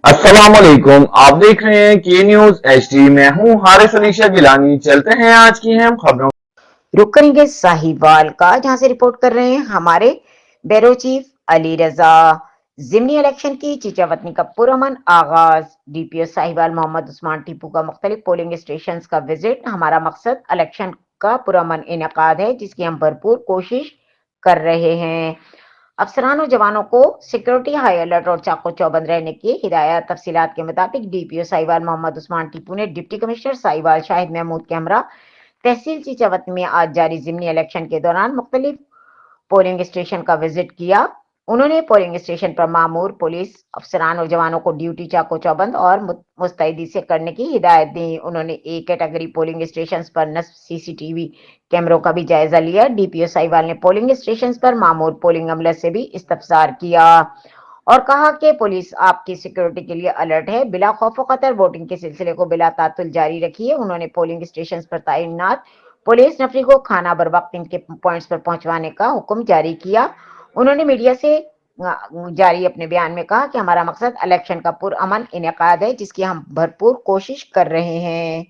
अस्सलाम वालेकुम। आप देख रहे हैं के न्यूज एचडी। मैं हूं हारिस अलीशा गिलानी। चलते हैं आज की अहम खबरों। रुक करेंगे साहिवाल का, जहां से रिपोर्ट कर रहे हैं हमारे ब्यूरो चीफ अली रजा। जिमनी इलेक्शन की चीचावतनी का पुरअमन आगाज। डीपीओ साहिवाल मोहम्मद उस्मान टीपू का मुख्तलिफ पोलिंग स्टेशन का विजिट। हमारा मकसद इलेक्शन का पुरअमन इनेकाद है, जिसकी हम भरपूर कोशिश कर रहे हैं। अफसरान और जवानों को सिक्योरिटी हाई अलर्ट और चाको चौबंद रहने की हिदायत। तफसीलात के मुताबिक डीपीओ साहिवाल मोहम्मद उस्मान टीपू ने डिप्टी कमिश्नर साहिवाल शाहिद महमूद के हमरा तहसील चीचावत में आज जारी जिमनी इलेक्शन के दौरान मुख्तलिफ पोलिंग स्टेशन का विजिट किया। उन्होंने पोलिंग स्टेशन पर मामूर पुलिस अफसरान और जवानों को ड्यूटी चाको चौबंद और मुस्तैदी से करने की हिदायत दी। उन्होंने ए कैटेगरी पोलिंग स्टेशन पर नस्ब सीसीटीवी कैमरों का भी जायजा लिया। डीपीओ साहिवाल ने पोलिंग स्टेशन पर मामूर पोलिंग अमले से भी इस्तफसार किया और कहा कि पुलिस आपकी सिक्योरिटी के लिए अलर्ट है। बिला खौफ खतर वोटिंग के सिलसिले को बिला तातुल जारी रखिए। उन्होंने पोलिंग स्टेशन पर तैनात पुलिस नफरी को खाना बर वक्त इनके पॉइंट्स पर पहुंचवाने का हुक्म जारी किया। उन्होंने मीडिया से जारी अपने बयान में कहा कि हमारा मकसद इलेक्शन का पुरअमन इनेकाद है, जिसकी हम भरपूर कोशिश कर रहे हैं।